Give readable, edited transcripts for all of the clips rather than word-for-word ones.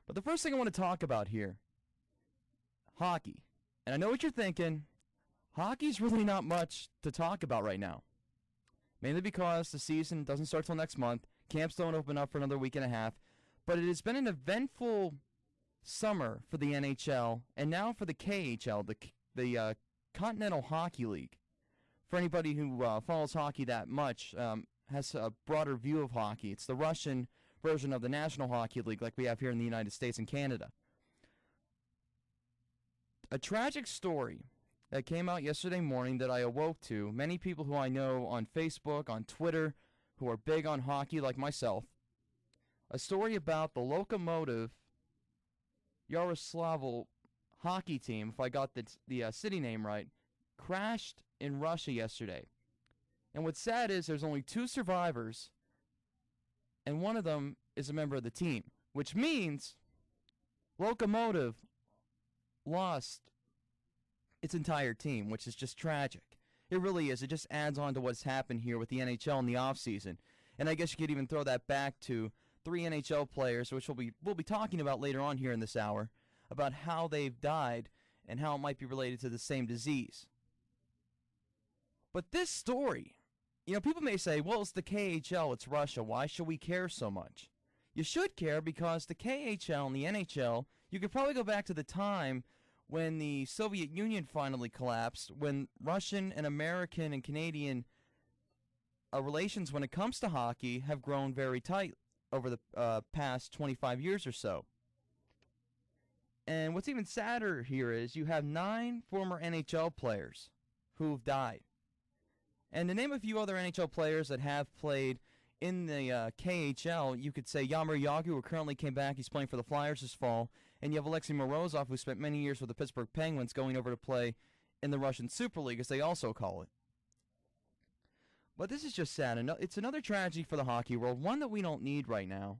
But the first thing I want to talk about here, hockey. And I know what you're thinking. Hockey's really not much to talk about right now. Mainly because the season doesn't start till next month. Camps don't open up for another week and a half. But it has been an eventful summer for the NHL and now for the KHL, the Continental Hockey League. For anybody who follows hockey that much, has a broader view of hockey, it's the Russian version of the National Hockey League like we have here in the United States and Canada. A tragic story that came out yesterday morning that I awoke to. Many people who I know on Facebook, on Twitter, who are big on hockey like myself. A story about the Lokomotiv Yaroslavl hockey team, if I got the city name right, crashed in Russia yesterday. And what's sad is there's only 2 survivors, and one of them is a member of the team, which means Lokomotiv lost its entire team, which is just tragic. It really is. It just adds on to what's happened here with the NHL in the offseason. And I guess you could even throw that back to 3 NHL players, which we'll be talking about later on here in this hour, about how they've died and how it might be related to the same disease. But this story, people may say, well, it's the KHL, it's Russia. Why should we care so much? You should care because the KHL and the NHL, you could probably go back to the time when the Soviet Union finally collapsed, when Russian and American and Canadian relations when it comes to hockey have grown very tight over the past 25 years or so. And what's even sadder here is you have 9 former NHL players who've died. And to name a few other NHL players that have played in the KHL, you could say Jaromir Jagr, who currently came back. He's playing for the Flyers this fall. And you have Alexei Morozov, who spent many years with the Pittsburgh Penguins, going over to play in the Russian Super League, as they also call it. But this is just sad. It's another tragedy for the hockey world, one that we don't need right now.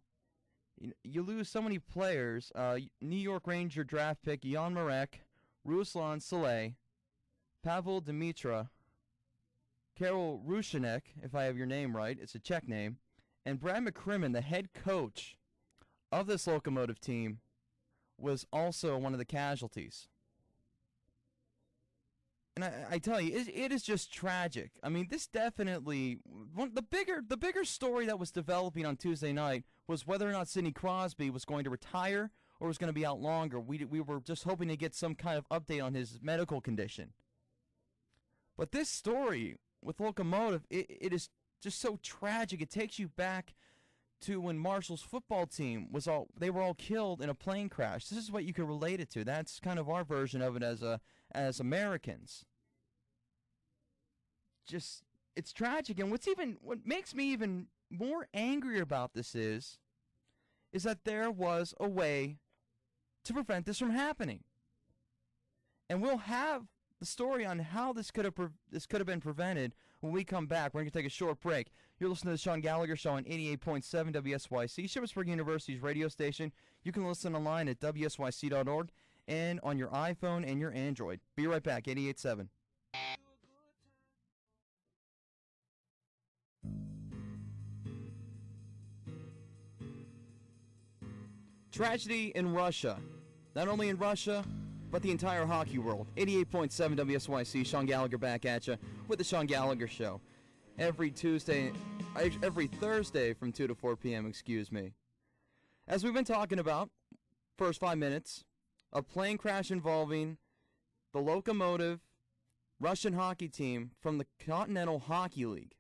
You lose so many players. New York Ranger draft pick Jan Marek, Ruslan Saleh, Pavel Dimitra, Karol Rushanek, if I have your name right, it's a Czech name, and Brad McCrimmon, the head coach of this Lokomotiv team, was also one of the casualties. And I tell you, it is just tragic. I mean, this definitely the bigger story that was developing on Tuesday night was whether or not Sidney Crosby was going to retire or was going to be out longer. We were just hoping to get some kind of update on his medical condition. But this story with Lokomotiv, it is just so tragic. It takes you back to when Marshall's football team they were all killed in a plane crash. This is what you can relate it to. That's kind of our version of it as Americans. Just, it's tragic. And what makes me even more angry about this is that there was a way to prevent this from happening. And we'll have the story on how this could have been prevented when we come back. We're going to take a short break. You're listening to the Sean Gallagher Show on 88.7 WSYC, Shippensburg University's radio station. You can listen online at wsyc.org and on your iPhone and your Android. Be right back, 88.7. Tragedy in Russia. Not only in Russia, but the entire hockey world. 88.7 WSYC, Sean Gallagher back at you with the Sean Gallagher Show. Every Thursday from 2 to 4 p.m., excuse me. As we've been talking about, first 5 minutes, a plane crash involving the Lokomotiv Russian hockey team from the Continental Hockey League.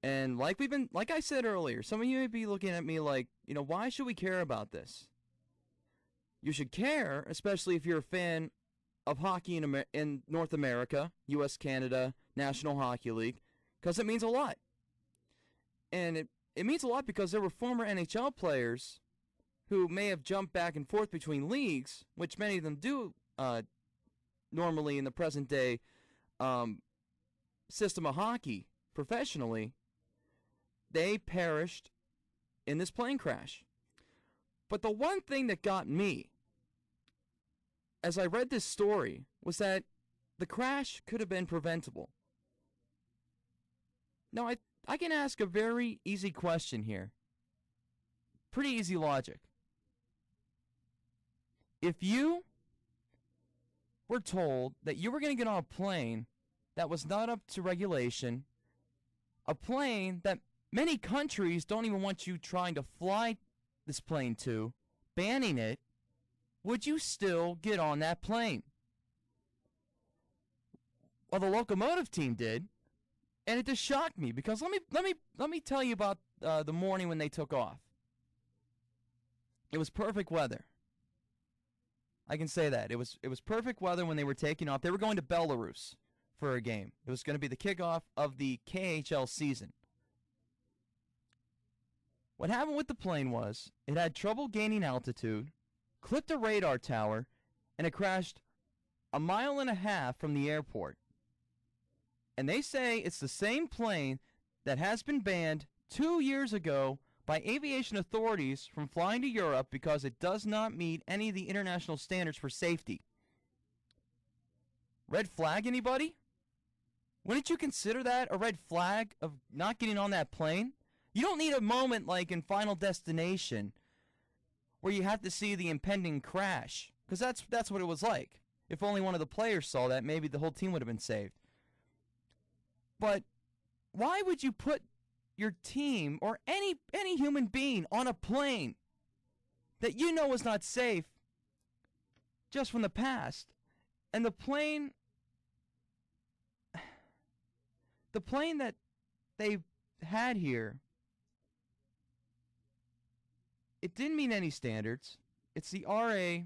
And like I said earlier, some of you may be looking at me like, why should we care about this? You should care, especially if you're a fan of hockey in North America, U.S., Canada, National Hockey League, because it means a lot. And it means a lot because there were former NHL players who may have jumped back and forth between leagues, which many of them do normally in the present day system of hockey professionally. They perished in this plane crash. But the one thing that got me as I read this story was that the crash could have been preventable. Now, I can ask a very easy question here. Pretty easy logic. If you were told that you were going to get on a plane that was not up to regulation, a plane that many countries don't even want you trying to fly this plane to, banning it, would you still get on that plane? Well, the Lokomotiv team did, and it just shocked me because let me tell you about the morning when they took off. It was perfect weather. I can say that. It was perfect weather when they were taking off. They were going to Belarus for a game. It was going to be the kickoff of the KHL season. What happened with the plane was it had trouble gaining altitude, clipped a radar tower, and it crashed 1.5 miles from the airport. And they say it's the same plane that has been banned 2 years ago by aviation authorities from flying to Europe because it does not meet any of the international standards for safety. Red flag, anybody? Wouldn't you consider that a red flag of not getting on that plane? You don't need a moment like in Final Destination where you have to see the impending crash, because that's what it was like. If only one of the players saw that, maybe the whole team would have been saved. But why would you put your team or any human being on a plane that you know is not safe just from the past? And the plane that they had here, it didn't meet any standards. It's the RA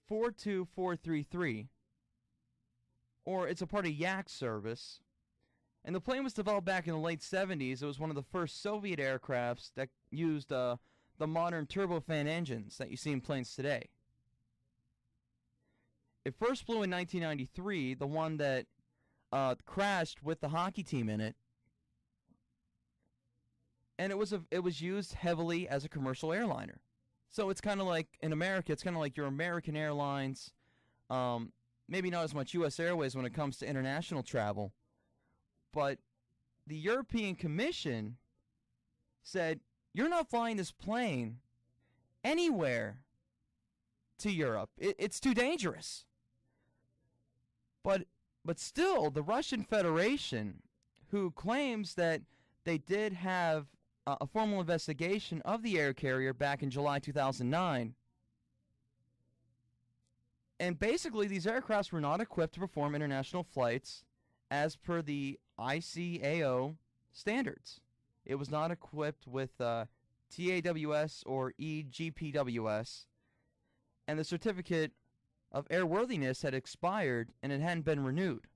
42433, or it's a part of Yak service. And the plane was developed back in the late 70s. It was one of the first Soviet aircrafts that used the modern turbofan engines that you see in planes today. It first flew in 1993, the one that crashed with the hockey team in it. And it was used heavily as a commercial airliner. So it's kind of like, in America, it's kind of like your American Airlines, maybe not as much U.S. Airways when it comes to international travel. But the European Commission said, you're not flying this plane anywhere to Europe. It's too dangerous. But still, the Russian Federation, who claims that they did have a formal investigation of the air carrier back in July 2009, and basically these aircrafts were not equipped to perform international flights as per the ICAO standards. It was not equipped with TAWS or EGPWS, and the certificate of airworthiness had expired and it hadn't been renewed.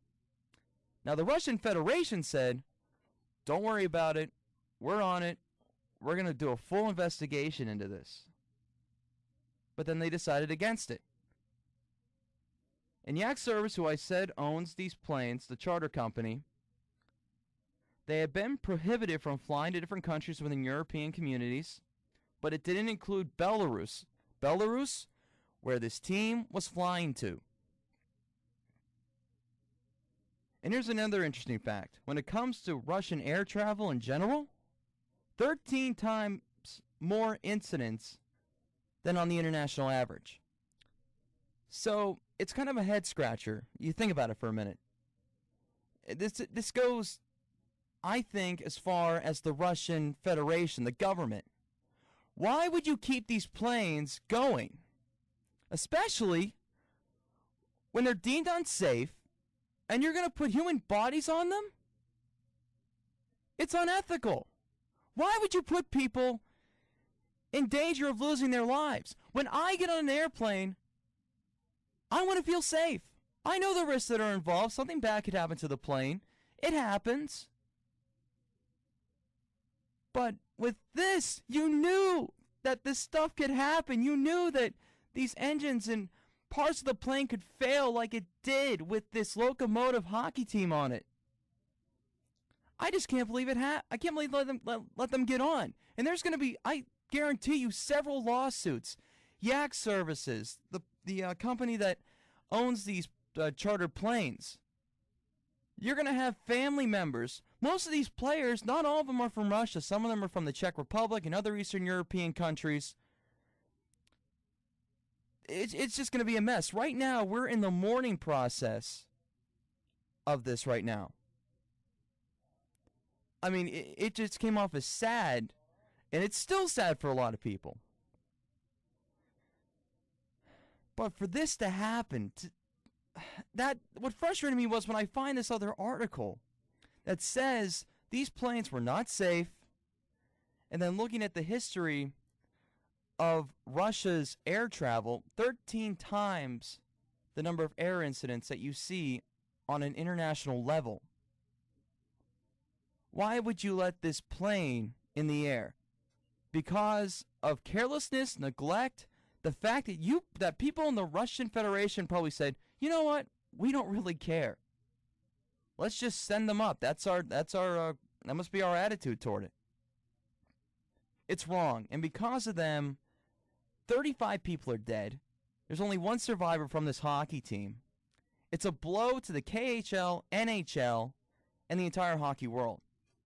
Now the Russian Federation said, don't worry about it, we're on it, we're going to do a full investigation into this. But then they decided against it. And Yak Service, who I said owns these planes, the charter company, they had been prohibited from flying to different countries within European communities, but it didn't include Belarus. Belarus, where this team was flying to. And here's another interesting fact. When it comes to Russian air travel in general, 13 times more incidents than on the international average. So it's kind of a head scratcher. You think about it for a minute. This goes, I think, as far as the Russian Federation, the government. Why would you keep these planes going? Especially when they're deemed unsafe and you're going to put human bodies on them? It's unethical. Why would you put people in danger of losing their lives? When I get on an airplane, I want to feel safe. I know the risks that are involved. Something bad could happen to the plane. It happens. But with this, you knew that this stuff could happen. You knew that these engines and parts of the plane could fail like it did with this Lokomotiv hockey team on it. I just can't believe it I can't believe let them get on. And there's going to be, I guarantee you, several lawsuits. Yak Services, the company that owns these charter planes. You're going to have family members. Most of these players, not all of them are from Russia. Some of them are from the Czech Republic and other Eastern European countries. it's just going to be a mess. Right now, we're in the mourning process of this right now. I mean, it just came off as sad, and it's still sad for a lot of people. But for this to happen, what frustrated me was when I find this other article that says these planes were not safe, and then looking at the history of Russia's air travel, 13 times the number of air incidents that you see on an international level. Why would you let this plane in the air? Because of carelessness, neglect, the fact that people in the Russian Federation probably said, you know what, we don't really care. Let's just send them up. That must be our attitude toward it. It's wrong, and because of them, 35 people are dead. There's only one survivor from this hockey team. It's a blow to the KHL, NHL, and the entire hockey world.